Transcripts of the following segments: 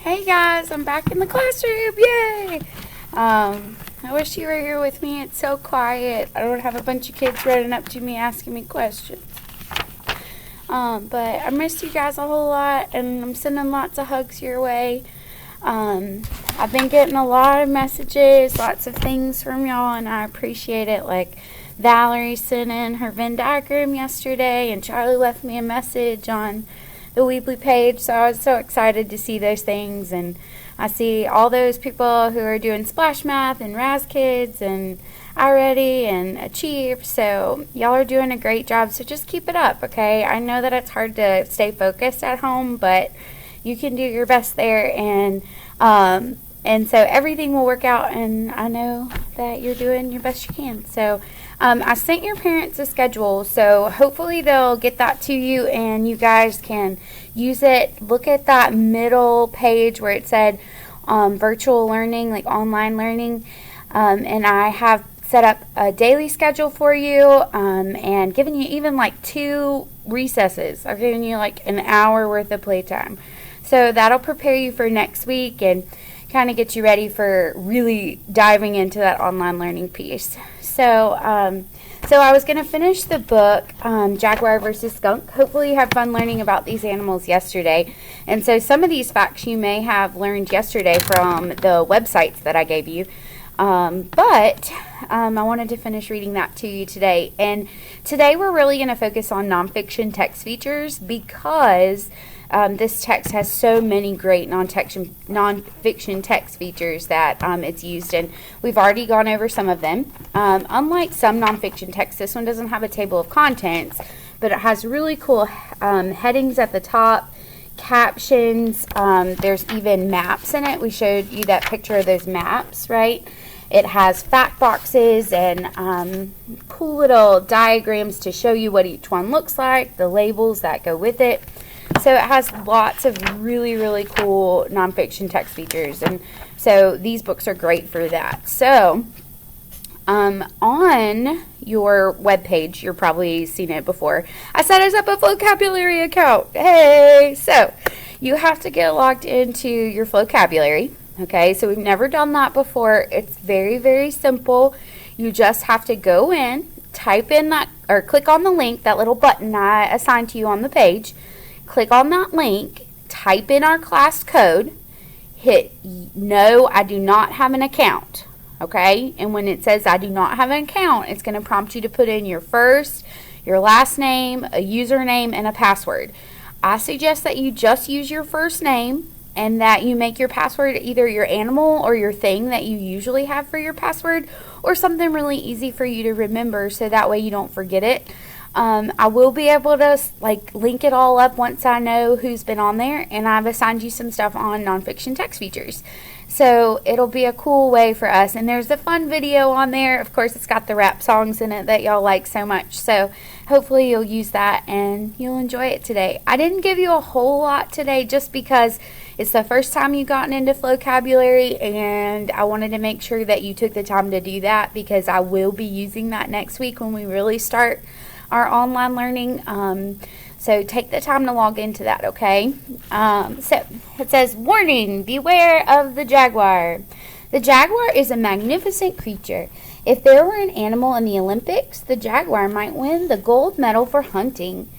Hey guys, I'm back in the classroom. Yay! I wish you were here with me. It's so quiet. I don't have a bunch of kids running up to me asking me questions. But I missed you guys a whole lot, and I'm sending lots of hugs your way. I've been getting a lot of messages, lots of things from y'all, and I appreciate it. Like Valerie sent in her Venn diagram yesterday, and Charlie left me a message on the Weebly page, so I was so excited to see those things. And I see all those people who are doing Splash Math and Raz Kids and iReady and Achieve, so y'all are doing a great job, so just keep it up, okay? I know that it's hard to stay focused at home, but you can do your best there, and so everything will work out, and I know that you're doing your best you can. So I sent your parents a schedule, so hopefully they'll get that to you and you guys can use it. Look at that middle page where it said virtual learning, like online learning, and I have set up a daily schedule for you and given you even like 2 recesses. I've given you like an hour worth of playtime. So that'll prepare you for next week and kind of get you ready for really diving into that online learning piece. So I was going to finish the book, Jaguar versus Skunk. Hopefully you had fun learning about these animals yesterday. And so some of these facts you may have learned yesterday from the websites that I gave you. But I wanted to finish reading that to you today. And today we're really going to focus on nonfiction text features because this text has so many great nonfiction text features that it's used in. We've already gone over some of them. Unlike some nonfiction text, this one doesn't have a table of contents, but it has really cool headings at the top, captions. There's even maps in it. We showed you that picture of those maps, right? It has fact boxes and cool little diagrams to show you what each one looks like, the labels that go with it. So it has lots of really, really cool nonfiction text features, and so these books are great for that. So on your webpage, you're probably seen it before. I set us up a vocabulary account. Hey! So you have to get logged into your vocabulary. Okay, so we've never done that before. It's very, very simple. You just have to go in, type in that, or click on the link, that little button I assigned to you on the page. Click on that link, type in our class code, hit no, I do not have an account, okay? And when it says I do not have an account, it's going to prompt you to put in your first, your last name, a username, and a password. I suggest that you just use your first name and that you make your password either your animal or your thing that you usually have for your password, or something really easy for you to remember so that way you don't forget it. I will be able to link it all up once I know who's been on there, and I've assigned you some stuff on nonfiction text features. So it'll be a cool way for us. And there's a fun video on there. Of course, it's got the rap songs in it that y'all like so much. So hopefully you'll use that and you'll enjoy it today. I didn't give you a whole lot today just because it's the first time you've gotten into vocabulary, and I wanted to make sure that you took the time to do that because I will be using that next week when we really start our online learning. So take the time to log into that, okay? So it says, warning, beware of the jaguar. The jaguar is a magnificent creature. If there were an animal in the Olympics, the jaguar might win the gold medal for hunting.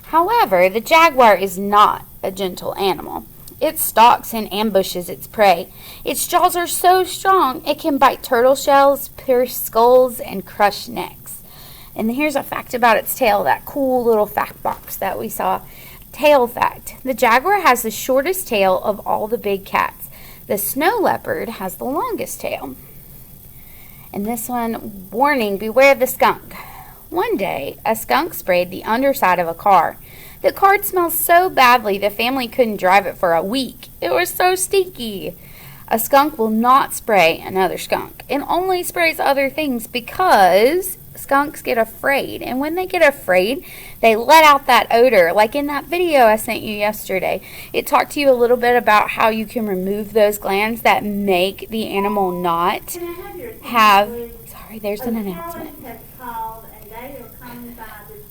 However, the jaguar is not a gentle animal. It stalks and ambushes its prey. Its jaws are so strong it can bite turtle shells, pierce skulls, and crush necks. And here's a fact about its tail, that cool little fact box that we saw. Tail fact. The jaguar has the shortest tail of all the big cats. The snow leopard has the longest tail. And this one, warning, beware the skunk. One day, a skunk sprayed the underside of a car. The car smelled so badly the family couldn't drive it for a week. It was so stinky. A skunk will not spray another skunk. It only sprays other things because skunks get afraid, and when they get afraid, they let out that odor. Like in that video I sent you yesterday, it talked to you a little bit about how you can remove those glands that make the animal not have. Sorry, there's an announcement. Has called, and they are coming by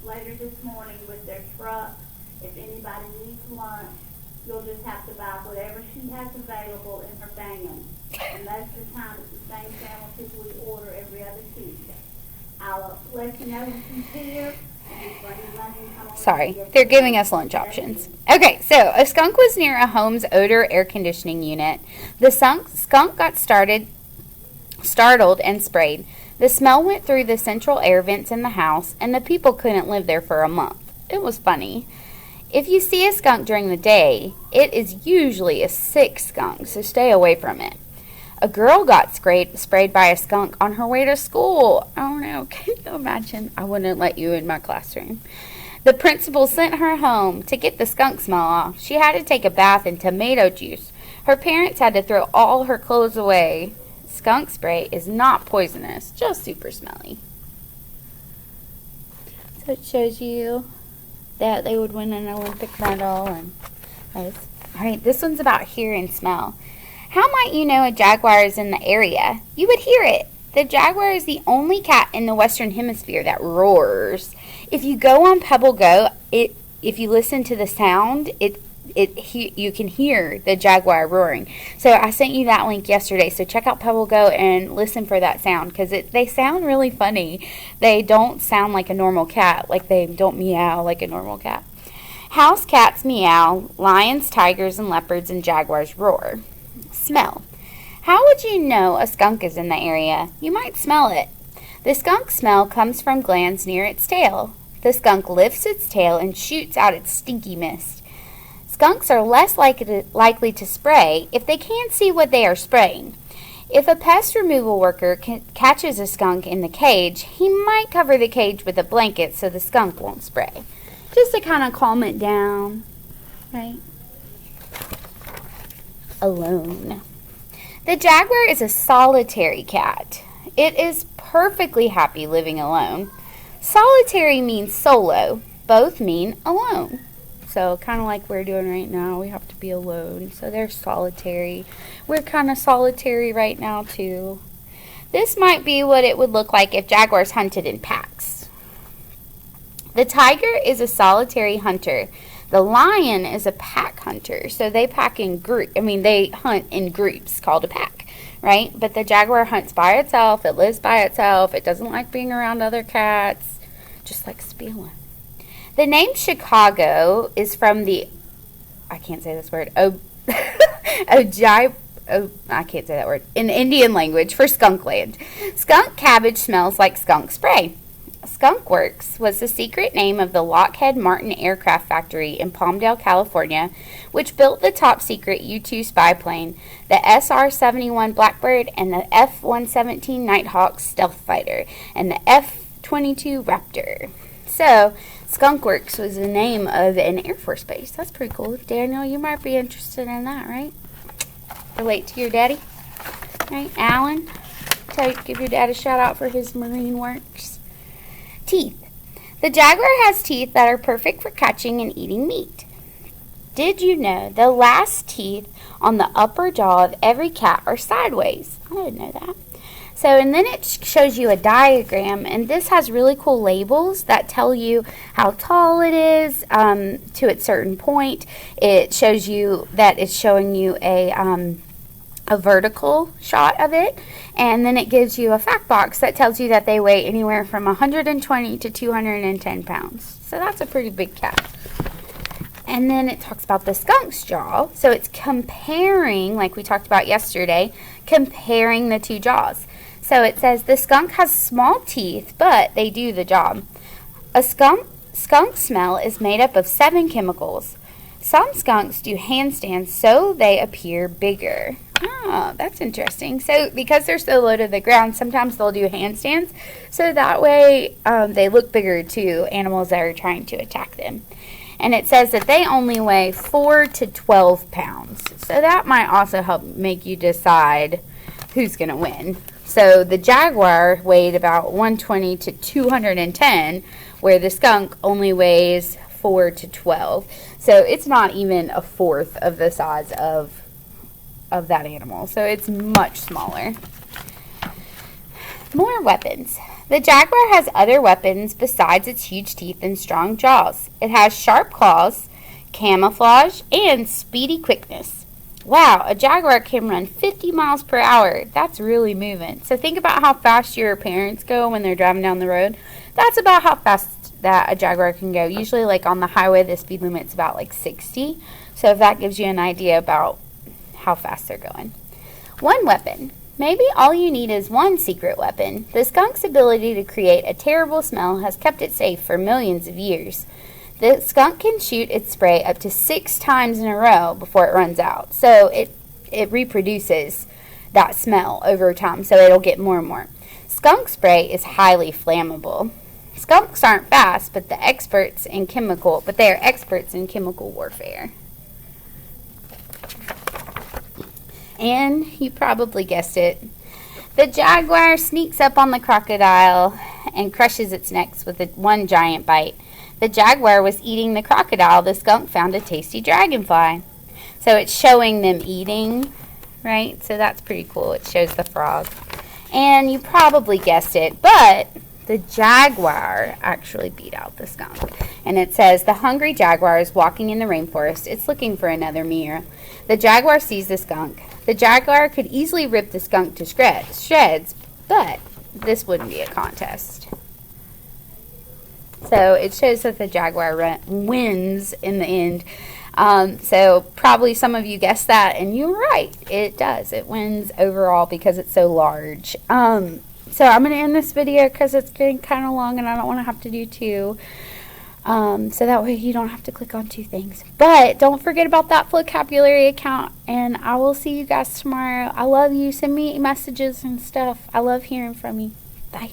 later this morning with their truck. If anybody needs lunch, you'll just always have to buy whatever she has available in her van. And most of the time, it's the same sandwiches we order every other Tuesday. I'll let you know when she's here. Sorry, they're giving us lunch options. Okay, so a skunk was near a home's odor air conditioning unit. The skunk got startled and sprayed. The smell went through the central air vents in the house, and the people couldn't live there for a month. It was funny. If you see a skunk during the day, it is usually a sick skunk, so stay away from it. A girl got sprayed by a skunk on her way to school. Oh no, can you imagine? I wouldn't let you in my classroom. The principal sent her home to get the skunk smell off. She had to take a bath in tomato juice. Her parents had to throw all her clothes away. Skunk spray is not poisonous, just super smelly. So it shows you that they would win an Olympic medal. And all right, this one's about hear and smell. How might you know a jaguar is in the area? You would hear it. The jaguar is the only cat in the Western Hemisphere that roars. If you go on Pebble Go, if you listen to the sound, you can hear the jaguar roaring. So I sent you that link yesterday. So check out Pebble Go and listen for that sound because they sound really funny. They don't sound like a normal cat, like they don't meow like a normal cat. House cats meow. Lions, tigers, and leopards and jaguars roar. Smell. How would you know a skunk is in the area? You might smell it. The skunk smell comes from glands near its tail. The skunk lifts its tail and shoots out its stinky mist. Skunks are less likely to spray if they can't see what they are spraying. If a pest removal worker catches a skunk in the cage, he might cover the cage with a blanket so the skunk won't spray. Just to kind of calm it down, right? Alone. The jaguar is a solitary cat. It is perfectly happy living alone. Solitary means solo. Both mean alone. So kind of like we're doing right now, we have to be alone. So they're solitary. We're kind of solitary right now too. This might be what it would look like if jaguars hunted in packs. The tiger is a solitary hunter. The lion is a pack hunter, so they pack in they hunt in groups called a pack, right? But the jaguar hunts by itself, it lives by itself, it doesn't like being around other cats, just like Spielman. The name Chicago is from I can't say this word, I can't say that word, in Indian language for skunk land. Skunk cabbage smells like skunk spray. Skunk Works was the secret name of the Lockheed Martin aircraft factory in Palmdale, California, which built the top-secret U-2 spy plane, the SR-71 Blackbird, and the F-117 Nighthawk stealth fighter, and the F-22 Raptor. So, Skunk Works was the name of an Air Force base. That's pretty cool. Daniel, you might be interested in that, right? Relate to your daddy? Right, Alan? Give your dad a shout-out for his marine works. Teeth. The jaguar has teeth that are perfect for catching and eating meat. Did you know the last teeth on the upper jaw of every cat are sideways? I didn't know that. So, and then it shows you a diagram, and this has really cool labels that tell you how tall it is to a certain point. It shows you that it's showing you a vertical shot of it, and then it gives you a fact box that tells you that they weigh anywhere from 120 to 210 pounds. So that's a pretty big cat. And then it talks about the skunk's jaw. So it's comparing, like we talked about yesterday, comparing the two jaws. So it says the skunk has small teeth, but they do the job. A skunk smell is made up of 7 chemicals. Some skunks do handstands so they appear bigger. Oh, that's interesting. So because they're so low to the ground, sometimes they'll do handstands. So that way they look bigger to animals that are trying to attack them. And it says that they only weigh 4 to 12 pounds. So that might also help make you decide who's going to win. So the jaguar weighed about 120 to 210, where the skunk only weighs 4 to 12. So it's not even a fourth of the size of that animal. So it's much smaller. More weapons. The jaguar has other weapons besides its huge teeth and strong jaws. It has sharp claws, camouflage, and speedy quickness. Wow, a jaguar can run 50 miles per hour. That's really moving. So think about how fast your parents go when they're driving down the road. That's about how fast that a jaguar can go. Usually, like on the highway, the speed limit's about like 60. So if that gives you an idea about how fast they're going. One weapon. Maybe all you need is one secret weapon. The skunk's ability to create a terrible smell has kept it safe for millions of years. The skunk can shoot its spray up to 6 times in a row before it runs out. So it reproduces that smell over time, so it'll get more and more. Skunk spray is highly flammable. Skunks aren't fast, but they are experts in chemical warfare. And you probably guessed it. The jaguar sneaks up on the crocodile and crushes its neck with one giant bite. The jaguar was eating the crocodile. The skunk found a tasty dragonfly. So it's showing them eating, right? So that's pretty cool. It shows the frog. And you probably guessed it, but the jaguar actually beat out the skunk. And it says, the hungry jaguar is walking in the rainforest. It's looking for another meal. The jaguar sees the skunk. The jaguar could easily rip the skunk to shreds, but this wouldn't be a contest. So it shows that the jaguar wins in the end. So probably some of you guessed that, and you're right. It does. It wins overall because it's so large. So I'm going to end this video because it's getting kind of long, and I don't want to have to do 2. So that way you don't have to click on 2 things. But don't forget about that vocabulary account, and I will see you guys tomorrow. I love you. Send me messages and stuff. I love hearing from you. Bye.